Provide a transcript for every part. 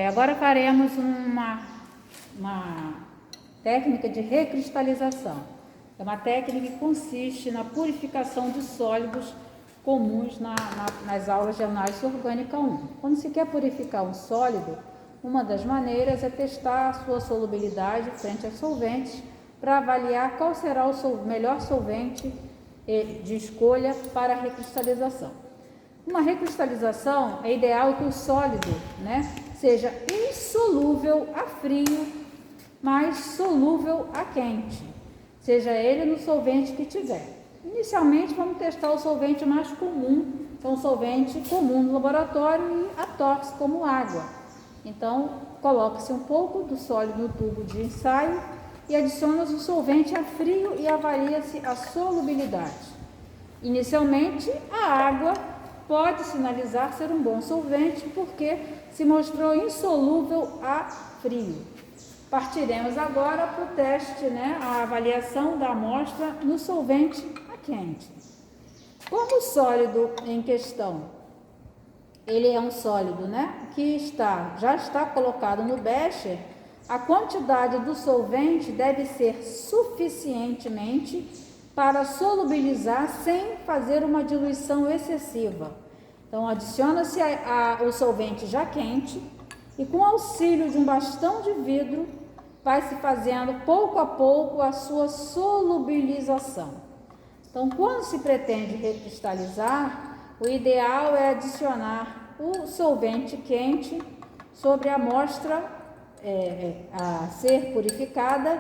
Agora faremos uma técnica de recristalização. É uma técnica que consiste na purificação de sólidos comuns nas aulas de análise orgânica 1. Quando se quer purificar um sólido, uma das maneiras é testar a sua solubilidade frente aos solventes para avaliar qual será o melhor solvente de escolha para a recristalização. Uma recristalização é ideal que o sólido, seja insolúvel a frio, mas solúvel a quente, seja ele no solvente que tiver. Inicialmente vamos testar o solvente mais comum, então o solvente comum no laboratório e atóxico como água. Então coloca-se um pouco do sólido no tubo de ensaio e adiciona-se o solvente a frio e avalia-se a solubilidade. Inicialmente a água pode sinalizar ser um bom solvente porque se mostrou insolúvel a frio. Partiremos agora para o teste, a avaliação da amostra no solvente a quente. Como o sólido em questão, ele é um sólido, que já está colocado no becher, a quantidade do solvente deve ser suficientemente para solubilizar sem fazer uma diluição excessiva. Então, adiciona-se o solvente já quente e com auxílio de um bastão de vidro, vai se fazendo pouco a pouco a sua solubilização. Então, quando se pretende recristalizar, o ideal é adicionar o solvente quente sobre a amostra a ser purificada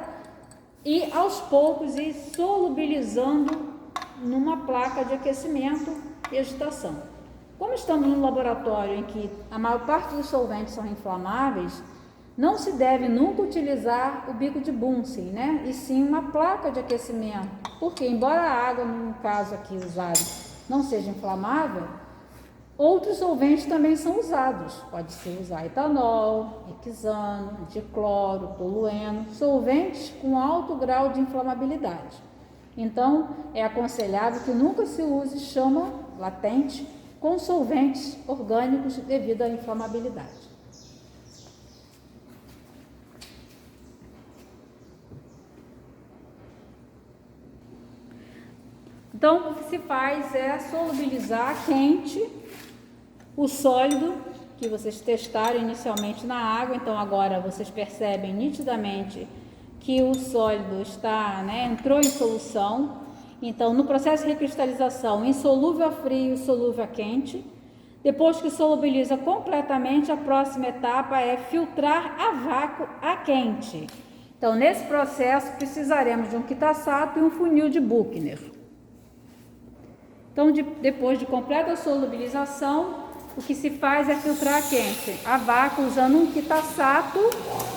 e aos poucos ir solubilizando numa placa de aquecimento e agitação. Como estamos num laboratório em que a maior parte dos solventes são inflamáveis, não se deve nunca utilizar o bico de Bunsen, e sim uma placa de aquecimento, porque embora a água, no caso aqui usado, não seja inflamável, outros solventes também são usados. Pode ser usar etanol, hexano, dicloro, tolueno, solventes com alto grau de inflamabilidade. Então, é aconselhável que nunca se use chama latente com solventes orgânicos devido à inflamabilidade. Então, o que se faz é solubilizar quente o sólido que vocês testaram inicialmente na água. Então, agora vocês percebem nitidamente que o sólido entrou em solução. Então, no processo de recristalização, insolúvel a frio e solúvel a quente. Depois que solubiliza completamente, a próxima etapa é filtrar a vácuo a quente. Então, nesse processo, precisaremos de um quitassato e um funil de Buchner. Então, depois de completa solubilização, o que se faz é filtrar a quente a vácuo usando um quitassato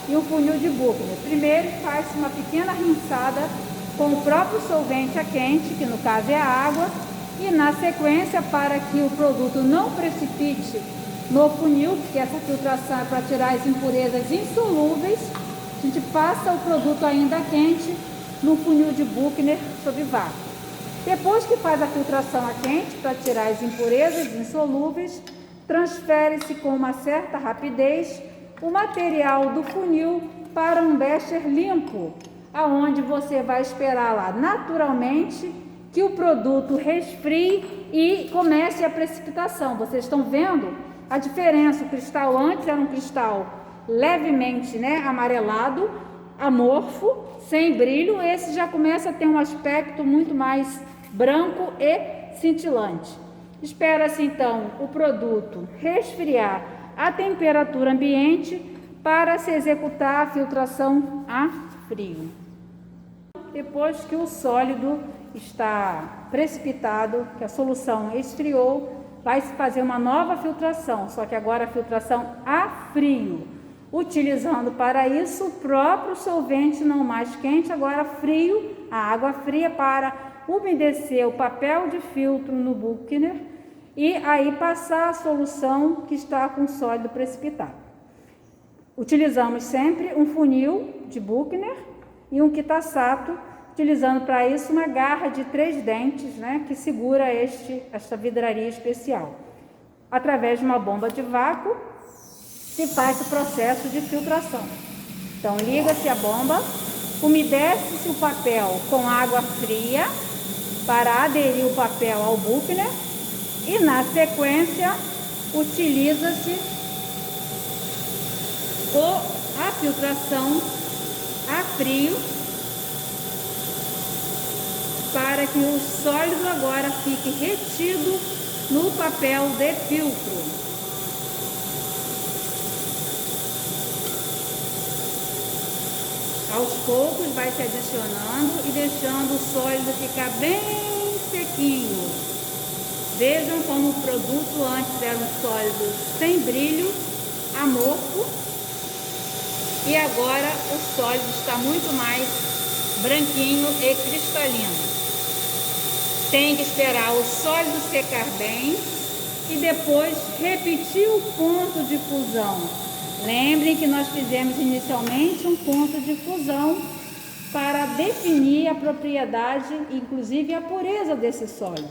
e um funil de Buchner. Primeiro, faz-se uma pequena rinçada com o próprio solvente a quente, que no caso é a água, e na sequência, para que o produto não precipite no funil, porque essa filtração é para tirar as impurezas insolúveis, a gente passa o produto ainda quente no funil de Buchner sob vácuo. Depois que faz a filtração a quente para tirar as impurezas insolúveis, transfere-se com uma certa rapidez o material do funil para um becher limpo, aonde você vai esperar lá naturalmente que o produto resfrie e comece a precipitação. Vocês estão vendo a diferença? O cristal antes era um cristal levemente amarelado, amorfo, sem brilho. Esse já começa a ter um aspecto muito mais branco e cintilante. Espera-se então o produto resfriar a temperatura ambiente para se executar a filtração a frio. Depois que o sólido está precipitado, que a solução esfriou, vai se fazer uma nova filtração, só que agora a filtração a frio, utilizando para isso o próprio solvente não mais quente, agora frio, a água fria, para umedecer o papel de filtro no Buchner e aí passar a solução que está com sólido precipitado. Utilizamos sempre um funil de Buchner e um quitassato, utilizando para isso uma garra de 3 dentes, que segura esta vidraria especial. Através de uma bomba de vácuo, se faz o processo de filtração. Então, liga-se a bomba, umedece-se o papel com água fria para aderir o papel ao Buchner e, na sequência, utiliza-se a filtração a frio para que o sólido agora fique retido no papel de filtro. Aos poucos vai se adicionando e deixando o sólido ficar bem sequinho. Vejam como o produto antes era um sólido sem brilho, amorfo, e agora o sólido está muito mais branquinho e cristalino. Tem que esperar o sólido secar bem e depois repetir o ponto de fusão. Lembrem que nós fizemos inicialmente um ponto de fusão para definir a propriedade, inclusive a pureza desse sólido.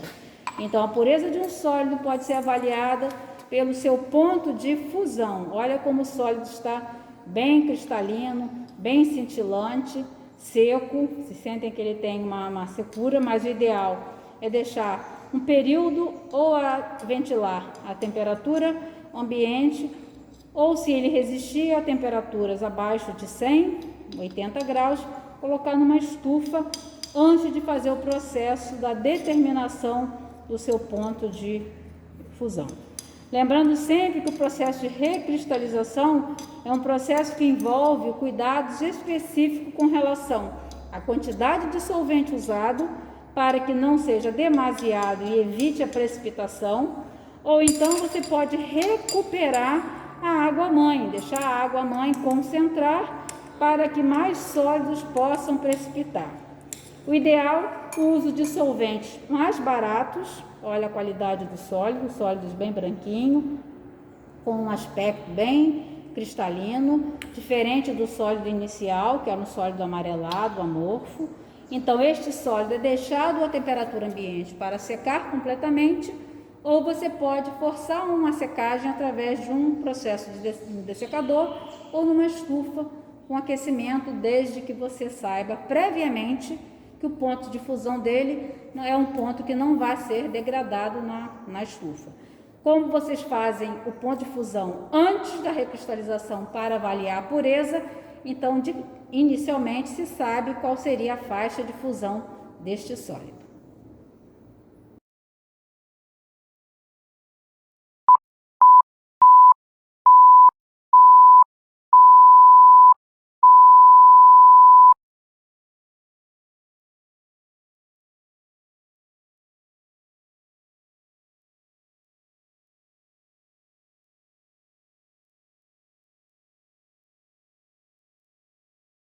Então, a pureza de um sólido pode ser avaliada pelo seu ponto de fusão. Olha como o sólido está bem cristalino, bem cintilante, seco. Se sentem que ele tem uma secura, mas o ideal é deixar um período ou a ventilar a temperatura ambiente, ou se ele resistir a temperaturas abaixo de 100, 80 graus, colocar numa estufa antes de fazer o processo da determinação do seu ponto de fusão. Lembrando sempre que o processo de recristalização é um processo que envolve cuidados específicos com relação à quantidade de solvente usado, para que não seja demasiado e evite a precipitação, ou então você pode recuperar a água-mãe, deixar a água-mãe concentrar para que mais sólidos possam precipitar. O ideal, o uso de solventes mais baratos, olha a qualidade do sólido, sólidos bem branquinho, com um aspecto bem cristalino, diferente do sólido inicial, que era um sólido amarelado, amorfo. Então, este sólido é deixado à temperatura ambiente para secar completamente, ou você pode forçar uma secagem através de um processo de dessecador ou numa estufa com aquecimento, desde que você saiba previamente que o ponto de fusão dele é um ponto que não vai ser degradado na estufa. Como vocês fazem o ponto de fusão antes da recristalização para avaliar a pureza, então inicialmente se sabe qual seria a faixa de fusão deste sólido.